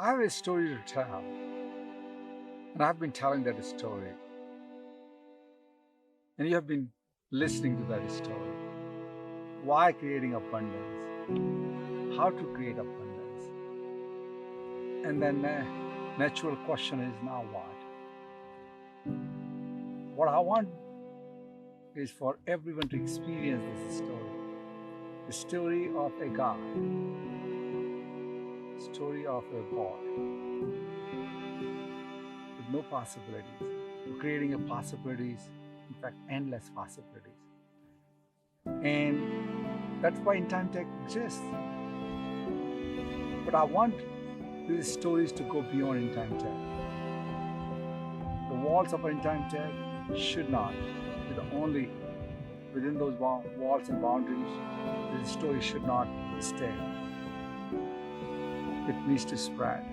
I have a story to tell, and I've been telling that story, and you have been listening to that story. Why creating abundance? How to create abundance? And then the natural question is now what? What I want is for everyone to experience this story. The story of a God, story of a boy with no possibilities. We're creating a possibilities, in fact, endless possibilities. And that's why In Time Tech exists. But I want these stories to go beyond In Time Tech. The walls of In Time Tech should not be the only within those walls and boundaries. This story should not stay. It needs to spread.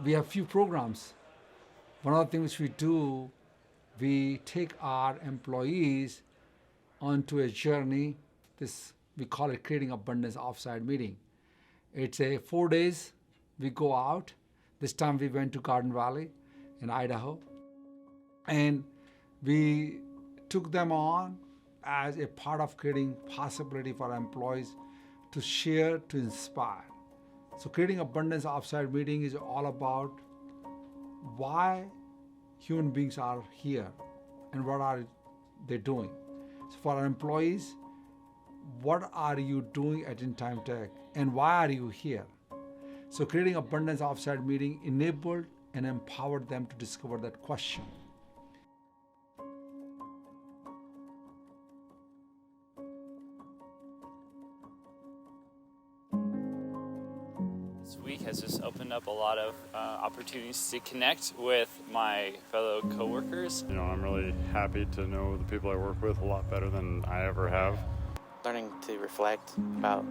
We have few programs. One of the things we do, we take our employees onto a journey. This we call it Creating Abundance Offsite meeting. It's a 4 days. We go out. This time we went to Garden Valley in Idaho, and we took them on as a part of creating possibility for our employees to share, to inspire. So Creating Abundance Offsite meeting is all about why human beings are here and what are they doing. So for our employees, what are you doing at In Time Tech and why are you here? So Creating Abundance Offsite meeting enabled and empowered them to discover that question. This week has just opened up a lot of opportunities to connect with my fellow coworkers. I'm really happy to know the people I work with a lot better than I ever have. Learning to reflect about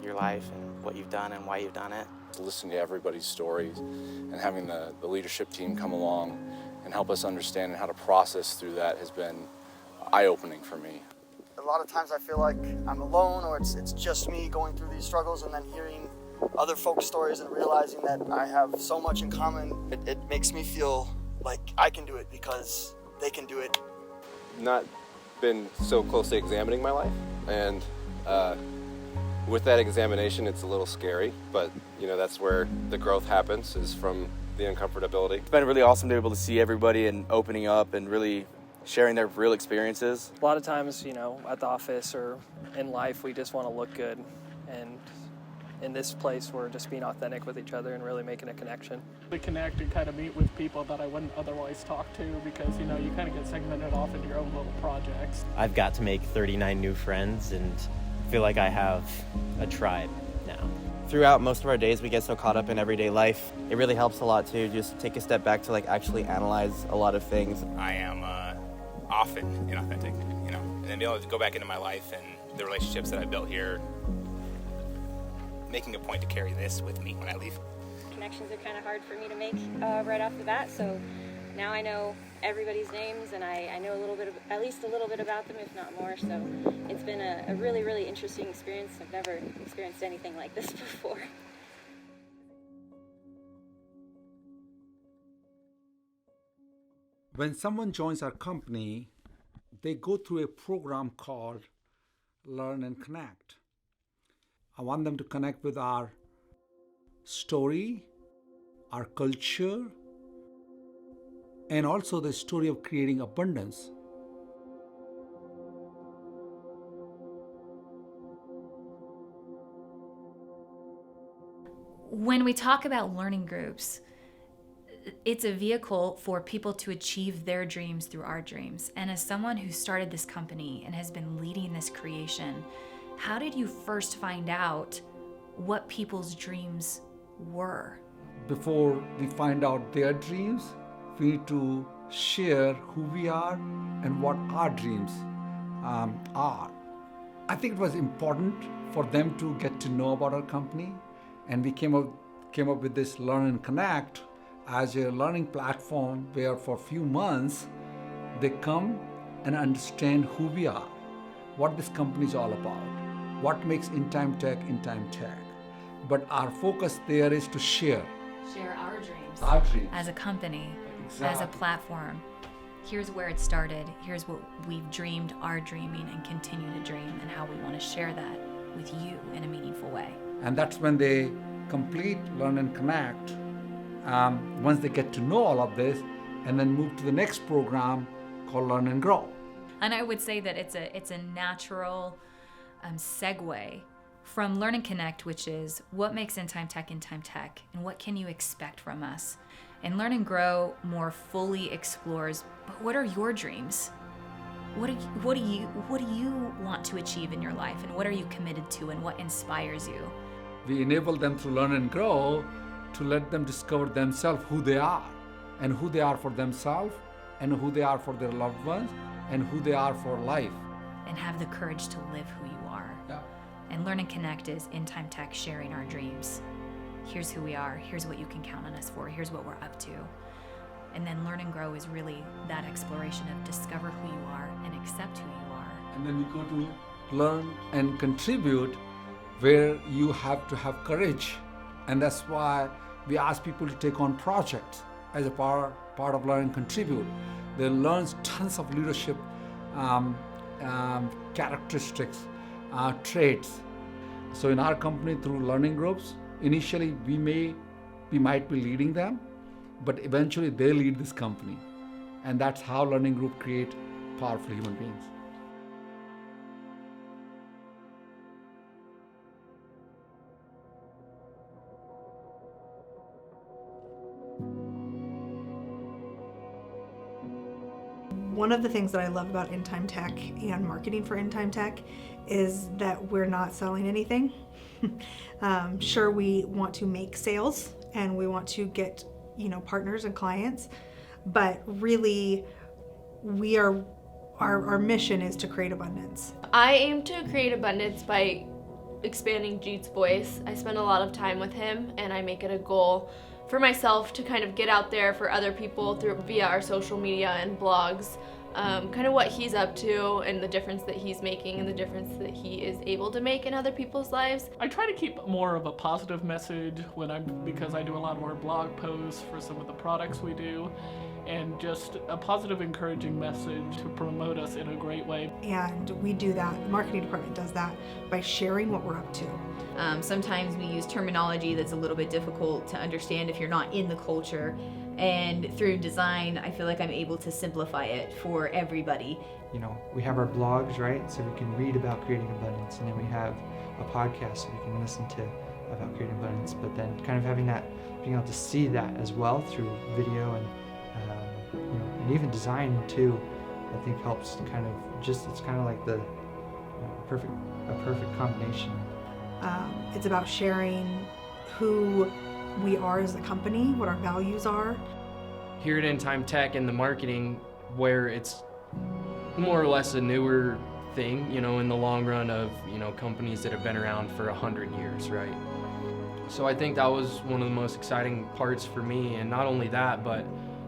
your life and what you've done and why you've done it. Listening to everybody's stories and having the leadership team come along and help us understand how to process through that has been eye-opening for me. A lot of times I feel like I'm alone, or it's just me going through these struggles, and then hearing other folks' stories and realizing that I have so much in common, it makes me feel like I can do it because they can do it. Not been so closely examining my life, and with that examination it's a little scary, but that's where the growth happens, is from the uncomfortability. It's been really awesome to be able to see everybody and opening up and really sharing their real experiences. A lot of times, at the office or in life, we just want to look good, and in this place, we're just being authentic with each other and really making a connection. We connect and kind of meet with people that I wouldn't otherwise talk to because, you kind of get segmented off into your own little projects. I've got to make 39 new friends and feel like I have a tribe now. Throughout most of our days, we get so caught up in everyday life. It really helps a lot to just take a step back to actually analyze a lot of things. I am often inauthentic, and then be able to go back into my life and the relationships that I built here, making a point to carry this with me when I leave. Connections are kind of hard for me to make right off the bat, so now I know everybody's names and I know at least a little bit about them, if not more, so it's been a really, really interesting experience. I've never experienced anything like this before. When someone joins our company, they go through a program called Learn and Connect. I want them to connect with our story, our culture, and also the story of creating abundance. When we talk about learning groups, it's a vehicle for people to achieve their dreams through our dreams. And as someone who started this company and has been leading this creation, how did you first find out what people's dreams were? Before we find out their dreams, we need to share who we are and what our dreams are. I think it was important for them to get to know about our company, and we came up with this Learn and Connect as a learning platform where for a few months they come and understand who we are, what this company is all about, what makes In-Time Tech. But our focus there is to share our dreams as a company, Exactly. as a platform. Here's where it started. Here's what we've dreamed, are dreaming, and continue to dream, and how we want to share that with you in a meaningful way. And that's when they complete Learn and Connect, once they get to know all of this, and then move to the next program called Learn and Grow. And I would say that it's a natural segue from Learn and Connect, which is what makes In-Time Tech, and what can you expect from us? And Learn and Grow more fully explores, but what are your dreams? What do you want to achieve in your life, and what are you committed to, and what inspires you? We enable them through Learn and Grow to let them discover themselves, who they are, and who they are for themselves, and who they are for their loved ones, and who they are for life. And have the courage to live who you are. Yeah. And Learn and Connect is In-Time Tech sharing our dreams. Here's who we are, here's what you can count on us for, here's what we're up to. And then Learn and Grow is really that exploration of discover who you are and accept who you are. And then we go to Learn and Contribute, where you have to have courage. And that's why we ask people to take on projects as a part of Learn and Contribute. They learn tons of leadership characteristics, traits. So in our company, through learning groups, initially we might be leading them, but eventually they lead this company. And that's how learning group create powerful human beings. One of the things that I love about In-Time Tech and marketing for In-Time Tech is that we're not selling anything. Sure, we want to make sales and we want to get, partners and clients, but really our mission is to create abundance. I aim to create abundance by expanding Jeet's voice. I spend a lot of time with him, and I make it a goal for myself to kind of get out there for other people via our social media and blogs, kind of what he's up to and the difference that he's making and the difference that he is able to make in other people's lives. I try to keep more of a positive message because I do a lot more blog posts for some of the products we do, and just a positive, encouraging message to promote us in a great way. And we do that, the marketing department does that by sharing what we're up to. Sometimes we use terminology that's a little bit difficult to understand if you're not in the culture. And through design, I feel like I'm able to simplify it for everybody. We have our blogs, right? So we can read about creating abundance, and then we have a podcast so we can listen to about creating abundance. But then kind of having that, being able to see that as well through video and and even design too, I think helps kind of it's kind of like the a perfect combination. It's about sharing who we are as a company, what our values are. Here at In-Time Tech and the marketing, where it's more or less a newer thing, in the long run of, companies that have been around for 100 years, right? So I think that was one of the most exciting parts for me, and not only that, but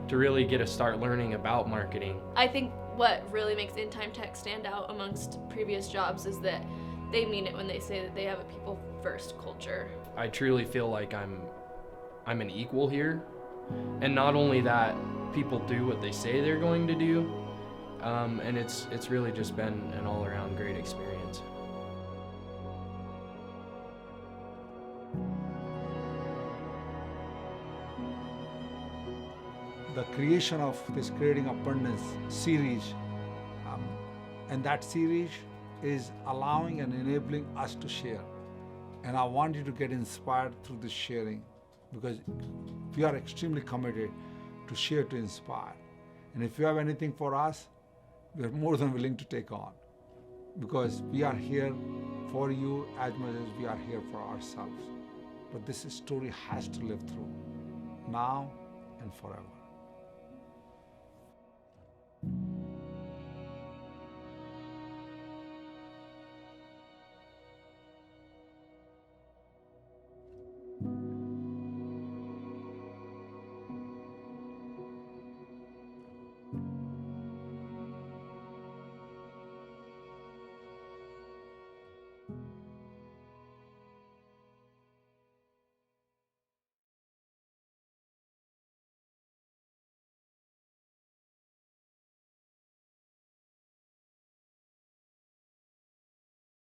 to really get to start learning about marketing. I think what really makes In-Time Tech stand out amongst previous jobs is that they mean it when they say that they have a people-first culture. I truly feel like I'm an equal here, and not only that, people do what they say they're going to do, and it's really just been an all-around great experience. The creation of this Creating Abundance series, and that series is allowing and enabling us to share. And I want you to get inspired through this sharing, because we are extremely committed to share to inspire. And if you have anything for us, we are more than willing to take on, because we are here for you as much as we are here for ourselves. But this story has to live through now and forever.